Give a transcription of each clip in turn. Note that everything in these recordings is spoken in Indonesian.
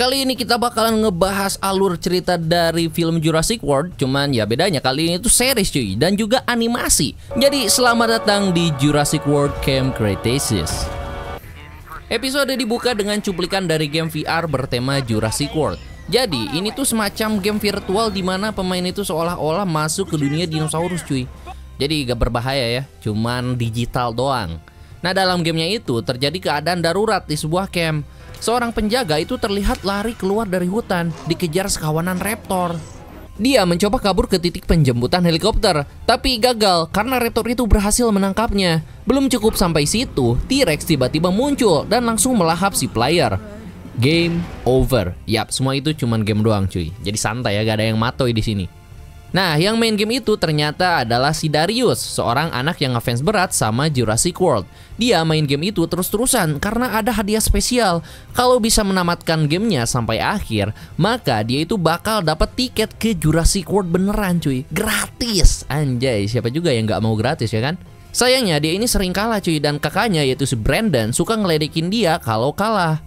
Kali ini kita bakalan ngebahas alur cerita dari film Jurassic World. Cuman ya bedanya kali ini tuh series cuy, dan juga animasi. Jadi selamat datang di Jurassic World Camp Cretaceous. Episode dibuka dengan cuplikan dari game VR bertema Jurassic World. Jadi ini tuh semacam game virtual di mana pemain itu seolah-olah masuk ke dunia dinosaurus cuy. Jadi gak berbahaya ya, cuman digital doang. Nah dalam gamenya itu terjadi keadaan darurat di sebuah camp. Seorang penjaga itu terlihat lari keluar dari hutan, dikejar sekawanan raptor. Dia mencoba kabur ke titik penjemputan helikopter, tapi gagal karena raptor itu berhasil menangkapnya. Belum cukup sampai situ, T-Rex tiba-tiba muncul dan langsung melahap si player. Game over. Yap, semua itu cuman game doang cuy. Jadi santai ya, gak ada yang matoy di sini. Nah, yang main game itu ternyata adalah si Darius, seorang anak yang ngefans berat sama Jurassic World. Dia main game itu terus-terusan karena ada hadiah spesial. Kalau bisa menamatkan gamenya sampai akhir, maka dia itu bakal dapat tiket ke Jurassic World beneran cuy. Gratis! Anjay, siapa juga yang gak mau gratis ya kan? Sayangnya dia ini sering kalah cuy, dan kakaknya yaitu si Brandon suka ngeledekin dia kalau kalah.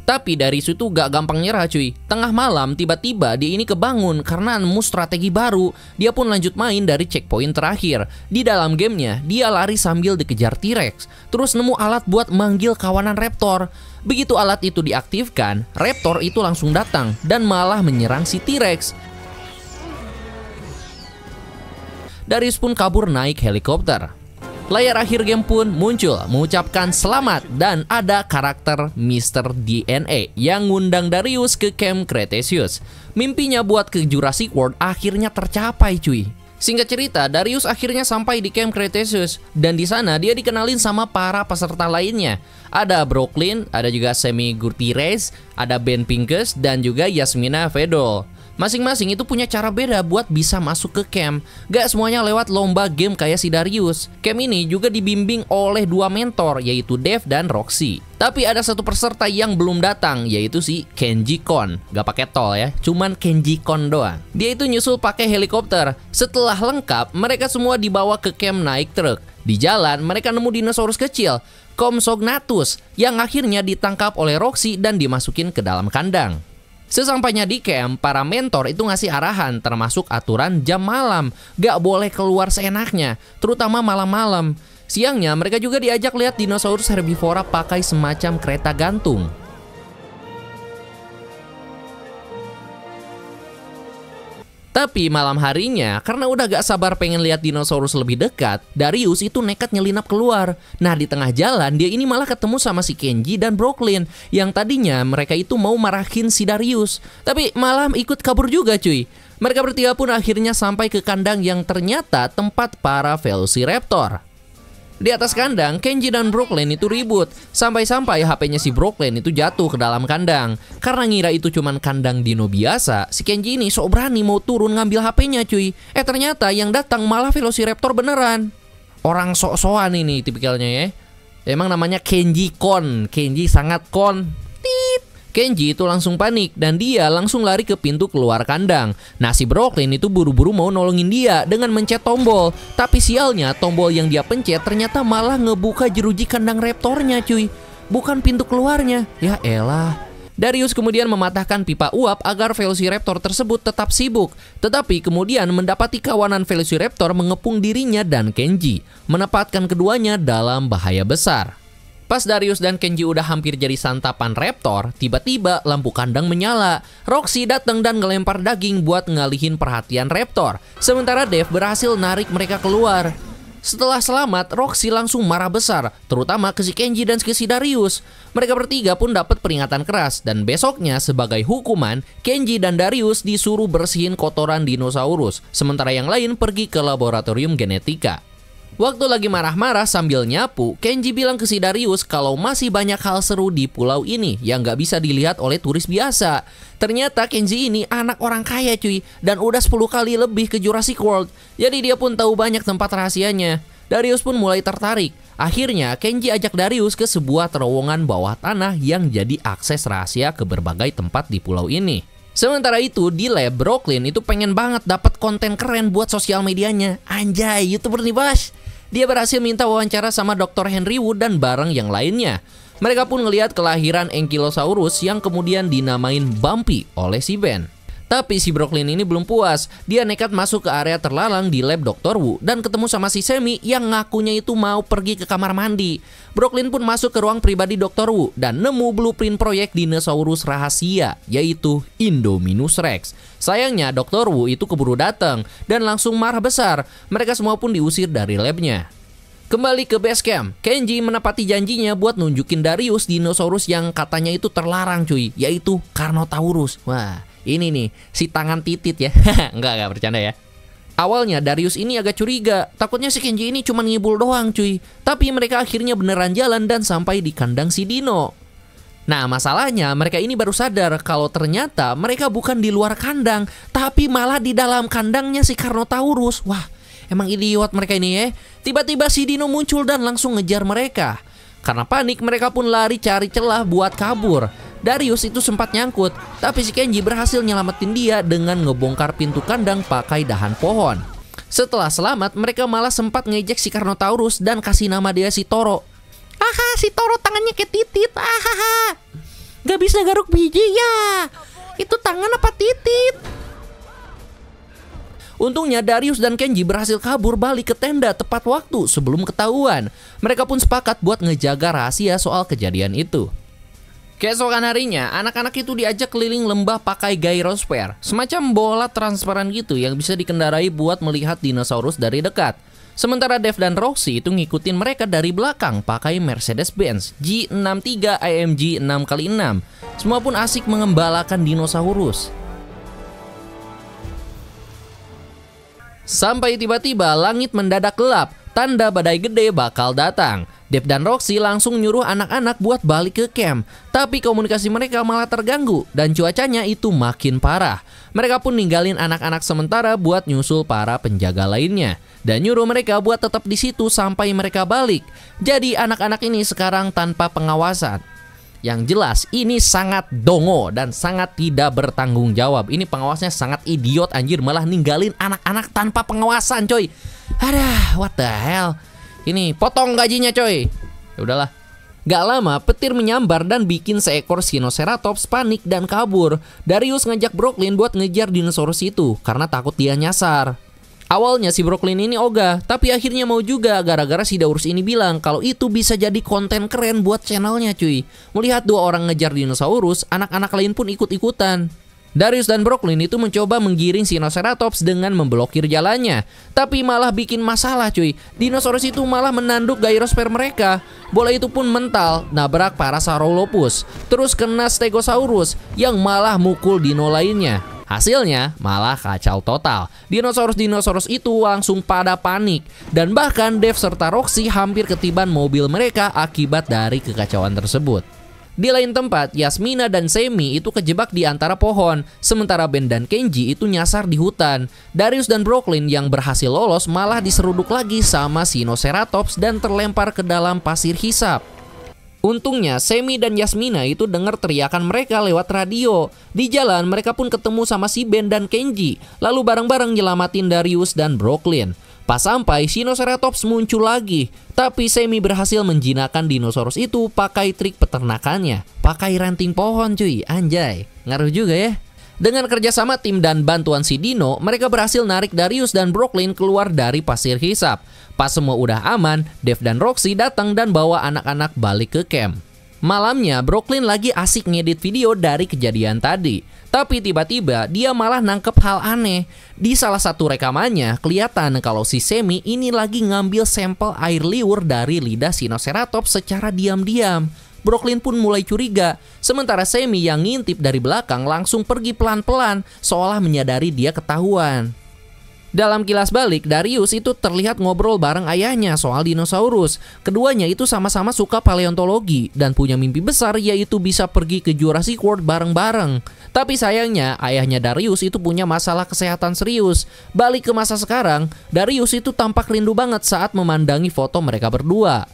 Tapi dari situ gak gampang nyerah cuy. Tengah malam tiba-tiba dia ini kebangun karena nemu strategi baru. Dia pun lanjut main dari checkpoint terakhir. Di dalam gamenya dia lari sambil dikejar T-Rex. Terus nemu alat buat manggil kawanan raptor. Begitu alat itu diaktifkan, raptor itu langsung datang dan malah menyerang si T-Rex. Darius pun kabur naik helikopter. Layar akhir game pun muncul mengucapkan selamat, dan ada karakter Mr. DNA yang ngundang Darius ke Camp Cretaceous. Mimpinya buat ke Jurassic World akhirnya tercapai cuy. Singkat cerita, Darius akhirnya sampai di Camp Cretaceous, dan di sana dia dikenalin sama para peserta lainnya. Ada Brooklyn, ada juga Sammy Gutierrez, ada Ben Pincus, dan juga Yasmina Fedol. Masing-masing itu punya cara beda buat bisa masuk ke camp. Gak semuanya lewat lomba game kayak si Darius. Camp ini juga dibimbing oleh dua mentor, yaitu Dave dan Roxy. Tapi ada satu peserta yang belum datang, yaitu si Kenji Kon. Gak pakai tol ya, cuman Kenji Kon doang. Dia itu nyusul pakai helikopter. Setelah lengkap, mereka semua dibawa ke camp naik truk. Di jalan, mereka nemu dinosaurus kecil, Compsognathus, yang akhirnya ditangkap oleh Roxy dan dimasukin ke dalam kandang. Sesampainya di camp, para mentor itu ngasih arahan termasuk aturan jam malam. Gak boleh keluar seenaknya, terutama malam-malam. Siangnya mereka juga diajak lihat dinosaurus herbivora pakai semacam kereta gantung. Tapi malam harinya, karena udah gak sabar pengen lihat dinosaurus lebih dekat, Darius itu nekat nyelinap keluar. Nah di tengah jalan dia ini malah ketemu sama si Kenji dan Brooklyn, yang tadinya mereka itu mau marahin si Darius, tapi malah ikut kabur juga cuy. Mereka bertiga pun akhirnya sampai ke kandang yang ternyata tempat para Velociraptor. Di atas kandang, Kenji dan Brooklyn itu ribut. Sampai-sampai HP-nya si Brooklyn itu jatuh ke dalam kandang. Karena ngira itu cuman kandang dino biasa, si Kenji ini sok berani mau turun ngambil HP-nya cuy. Ternyata yang datang malah Velociraptor beneran. Orang sok-sokan ini tipikalnya ya. Emang namanya Kenji Kon. Kenji sangat kon. Kenji itu langsung panik dan dia langsung lari ke pintu keluar kandang. Nah si Brooklyn itu buru-buru mau nolongin dia dengan mencet tombol. Tapi sialnya tombol yang dia pencet ternyata malah ngebuka jeruji kandang raptornya cuy. Bukan pintu keluarnya. Ya elah. Darius kemudian mematahkan pipa uap agar Velociraptor tersebut tetap sibuk. Tetapi kemudian mendapati kawanan Velociraptor mengepung dirinya dan Kenji, menempatkan keduanya dalam bahaya besar. Pas Darius dan Kenji udah hampir jadi santapan raptor, tiba-tiba lampu kandang menyala. Roxy datang dan ngelempar daging buat ngalihin perhatian raptor. Sementara Dave berhasil narik mereka keluar. Setelah selamat, Roxy langsung marah besar, terutama ke si Kenji dan ke si Darius. Mereka bertiga pun dapat peringatan keras, dan besoknya sebagai hukuman, Kenji dan Darius disuruh bersihin kotoran dinosaurus, sementara yang lain pergi ke laboratorium genetika. Waktu lagi marah-marah sambil nyapu, Kenji bilang ke si Darius kalau masih banyak hal seru di pulau ini yang gak bisa dilihat oleh turis biasa. Ternyata Kenji ini anak orang kaya cuy, dan udah 10 kali lebih ke Jurassic World. Jadi dia pun tahu banyak tempat rahasianya. Darius pun mulai tertarik. Akhirnya Kenji ajak Darius ke sebuah terowongan bawah tanah yang jadi akses rahasia ke berbagai tempat di pulau ini. Sementara itu di lab, Brooklyn itu pengen banget dapat konten keren buat sosial medianya. Anjay, YouTuber nih bos. Dia berhasil minta wawancara sama Dr. Henry Wu dan bareng yang lainnya. Mereka pun ngelihat kelahiran Ankylosaurus yang kemudian dinamain Bumpy oleh si Ben. Tapi si Brooklyn ini belum puas. Dia nekat masuk ke area terlarang di lab Dr. Wu dan ketemu sama si Sammy yang ngakunya itu mau pergi ke kamar mandi. Brooklyn pun masuk ke ruang pribadi Dr. Wu dan nemu blueprint proyek dinosaurus rahasia, yaitu Indominus Rex. Sayangnya Dr. Wu itu keburu datang dan langsung marah besar. Mereka semua pun diusir dari labnya. Kembali ke base camp, Kenji menepati janjinya buat nunjukin Darius dinosaurus yang katanya itu terlarang cuy, yaitu Carnotaurus. Wah, ini nih, si tangan titit ya. Enggak bercanda ya. Awalnya Darius ini agak curiga, takutnya si Kenji ini cuma ngibul doang cuy. Tapi mereka akhirnya beneran jalan dan sampai di kandang si Dino. Nah masalahnya mereka ini baru sadar kalau ternyata mereka bukan di luar kandang, tapi malah di dalam kandangnya si Carnotaurus. Wah, emang idiot mereka ini ya. Tiba-tiba si Dino muncul dan langsung ngejar mereka. Karena panik mereka pun lari cari celah buat kabur. Darius itu sempat nyangkut, tapi si Kenji berhasil nyelamatin dia dengan ngebongkar pintu kandang pakai dahan pohon. Setelah selamat, mereka malah sempat ngejek si Carnotaurus dan kasih nama dia si Toro. Aha, si Toro tangannya kayak titit. Ahaha, gak bisa garuk biji ya. Itu tangan apa titit? Untungnya Darius dan Kenji berhasil kabur balik ke tenda tepat waktu sebelum ketahuan. Mereka pun sepakat buat ngejaga rahasia soal kejadian itu. Keesokan harinya, anak-anak itu diajak keliling lembah pakai gyrosphere, semacam bola transparan gitu yang bisa dikendarai buat melihat dinosaurus dari dekat. Sementara Dave dan Roxy itu ngikutin mereka dari belakang pakai Mercedes-Benz G63 AMG 6x6. Semua pun asik mengembalakan dinosaurus. Sampai tiba-tiba langit mendadak gelap, tanda badai gede bakal datang. Dave dan Roxy langsung nyuruh anak-anak buat balik ke camp. Tapi komunikasi mereka malah terganggu dan cuacanya itu makin parah. Mereka pun ninggalin anak-anak sementara buat nyusul para penjaga lainnya dan nyuruh mereka buat tetap di situ sampai mereka balik. Jadi anak-anak ini sekarang tanpa pengawasan. Yang jelas ini sangat dongo dan sangat tidak bertanggung jawab. Ini pengawasnya sangat idiot anjir, malah ninggalin anak-anak tanpa pengawasan coy. Aduh, what the hell. Ini potong gajinya coy. Ya udahlah. Gak lama petir menyambar dan bikin seekor Sinoceratops panik dan kabur. Darius ngajak Brooklyn buat ngejar dinosaurus itu karena takut dia nyasar. Awalnya si Brooklyn ini ogah, tapi akhirnya mau juga gara-gara si Daurus ini bilang kalau itu bisa jadi konten keren buat channelnya cuy. Melihat dua orang ngejar dinosaurus, anak-anak lain pun ikut-ikutan. Darius dan Brooklyn itu mencoba menggiring Sinoceratops dengan memblokir jalannya, tapi malah bikin masalah cuy. Dinosaurus itu malah menanduk gyrosphere mereka. Bola itu pun mental, nabrak Parasaurolophus, terus kena Stegosaurus yang malah mukul dino lainnya. Hasilnya malah kacau total. Dinosaurus itu langsung pada panik, dan bahkan Dave serta Roxy hampir ketiban mobil mereka akibat dari kekacauan tersebut. Di lain tempat, Yasmina dan Sammy itu kejebak di antara pohon, sementara Ben dan Kenji itu nyasar di hutan. Darius dan Brooklyn yang berhasil lolos malah diseruduk lagi sama Sinoceratops dan terlempar ke dalam pasir hisap. Untungnya Sammy dan Yasmina itu dengar teriakan mereka lewat radio. Di jalan mereka pun ketemu sama si Ben dan Kenji, lalu bareng-bareng nyelamatin Darius dan Brooklyn. Pas sampai, Sinoceratops muncul lagi, tapi Sammy berhasil menjinakkan dinosaurus itu pakai trik peternakannya, pakai ranting pohon cuy, anjay, ngaruh juga ya. Dengan kerjasama tim dan bantuan si Dino, mereka berhasil narik Darius dan Brooklyn keluar dari pasir hisap. Pas semua udah aman, Dave dan Roxy datang dan bawa anak-anak balik ke camp. Malamnya, Brooklyn lagi asik ngedit video dari kejadian tadi. Tapi tiba-tiba dia malah nangkep hal aneh. Di salah satu rekamannya, kelihatan kalau si Sammy ini lagi ngambil sampel air liur dari lidah Sinoceratops secara diam-diam. Brooklyn pun mulai curiga, sementara Sammy yang ngintip dari belakang langsung pergi pelan-pelan, seolah menyadari dia ketahuan. Dalam kilas balik, Darius itu terlihat ngobrol bareng ayahnya soal dinosaurus. Keduanya itu sama-sama suka paleontologi dan punya mimpi besar, yaitu bisa pergi ke Jurassic World bareng-bareng. Tapi sayangnya, ayahnya Darius itu punya masalah kesehatan serius. Balik ke masa sekarang, Darius itu tampak rindu banget saat memandangi foto mereka berdua.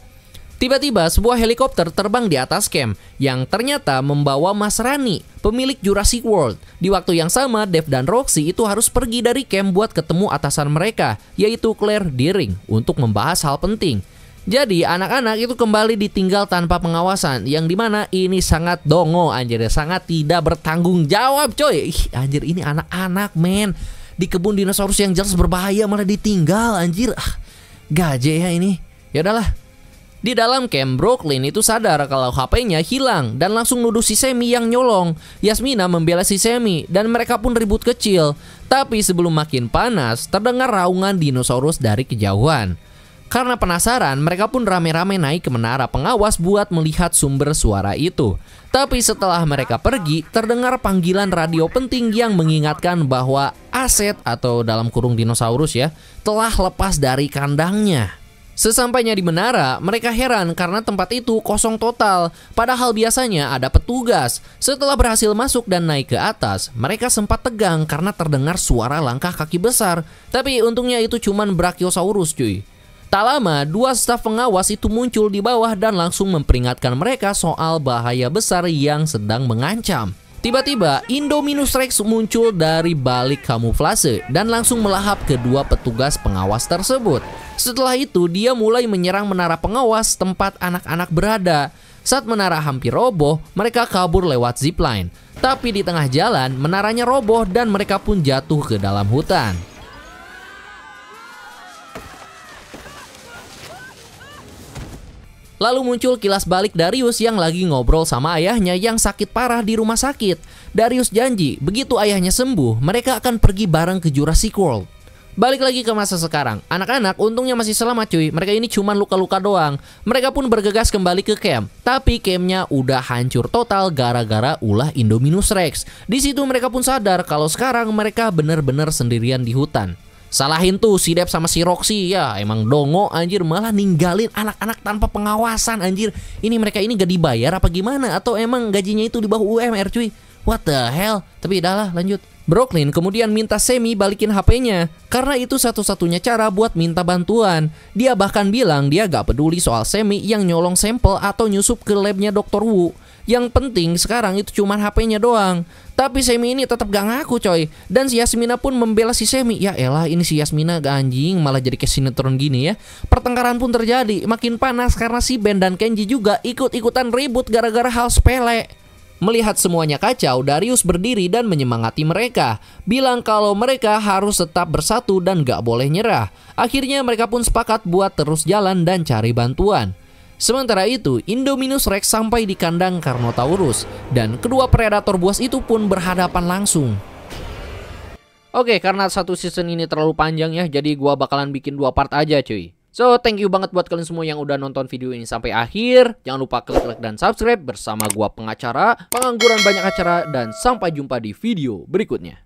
Tiba-tiba sebuah helikopter terbang di atas camp yang ternyata membawa Mas Rani, pemilik Jurassic World. Di waktu yang sama, Dave dan Roxy itu harus pergi dari camp buat ketemu atasan mereka, yaitu Claire Deering, untuk membahas hal penting. Jadi anak-anak itu kembali ditinggal tanpa pengawasan, yang dimana ini sangat dongo anjir, sangat tidak bertanggung jawab coy. Ih, anjir ini anak-anak men, di kebun dinosaurus yang jelas berbahaya malah ditinggal anjir. Gaje ya ini. Ya udahlah. Di dalam camp, Brooklyn itu sadar kalau HP-nya hilang dan langsung nuduh si Sammy yang nyolong. Yasmina membela si Sammy dan mereka pun ribut kecil. Tapi sebelum makin panas, terdengar raungan dinosaurus dari kejauhan. Karena penasaran, mereka pun rame-rame naik ke menara pengawas buat melihat sumber suara itu. Tapi setelah mereka pergi, terdengar panggilan radio penting yang mengingatkan bahwa Aset atau dalam kurung dinosaurus ya, telah lepas dari kandangnya. Sesampainya di menara, mereka heran karena tempat itu kosong total. Padahal biasanya ada petugas. Setelah berhasil masuk dan naik ke atas, mereka sempat tegang karena terdengar suara langkah kaki besar. Tapi untungnya itu cuman Brachiosaurus cuy. Tak lama, dua staf pengawas itu muncul di bawah dan langsung memperingatkan mereka soal bahaya besar yang sedang mengancam. Tiba-tiba, Indominus Rex muncul dari balik kamuflase dan langsung melahap kedua petugas pengawas tersebut. Setelah itu, dia mulai menyerang menara pengawas tempat anak-anak berada. Saat menara hampir roboh, mereka kabur lewat zipline. Tapi di tengah jalan, menaranya roboh dan mereka pun jatuh ke dalam hutan. Lalu muncul kilas balik Darius yang lagi ngobrol sama ayahnya yang sakit parah di rumah sakit. Darius janji, begitu ayahnya sembuh, mereka akan pergi bareng ke Jurassic World. Balik lagi ke masa sekarang, anak-anak untungnya masih selamat cuy, mereka ini cuma luka-luka doang. Mereka pun bergegas kembali ke camp, tapi campnya udah hancur total gara-gara ulah Indominus Rex. Di situ mereka pun sadar kalau sekarang mereka bener-bener sendirian di hutan. Salahin tuh si Dep sama si Roxy, ya emang dongo anjir, malah ninggalin anak-anak tanpa pengawasan anjir. Ini mereka ini gak dibayar apa gimana? Atau emang gajinya itu di bawah UMR cuy? What the hell? Tapi udahlah lanjut. Brooklyn kemudian minta Sammy balikin HP-nya, karena itu satu-satunya cara buat minta bantuan. Dia bahkan bilang dia gak peduli soal Sammy yang nyolong sampel atau nyusup ke labnya Dr. Wu. Yang penting sekarang itu cuma HP-nya doang. Tapi Sammy ini tetap gak ngaku coy. Dan si Yasmina pun membela si Sammy. Ya elah ini si Yasmina gak anjing, malah jadi kayak sinetron gini ya. Pertengkaran pun terjadi, makin panas karena si Ben dan Kenji juga ikut-ikutan ribut gara-gara hal sepele. Melihat semuanya kacau, Darius berdiri dan menyemangati mereka. Bilang kalau mereka harus tetap bersatu dan gak boleh nyerah. Akhirnya mereka pun sepakat buat terus jalan dan cari bantuan. Sementara itu, Indominus Rex sampai di kandang Carnotaurus. Dan kedua predator buas itu pun berhadapan langsung. Oke, karena satu season ini terlalu panjang ya, jadi gua bakalan bikin 2 part aja cuy. So, thank you banget buat kalian semua yang udah nonton video ini sampai akhir. Jangan lupa klik like dan subscribe bersama gua pengacara, pengangguran banyak acara, dan sampai jumpa di video berikutnya.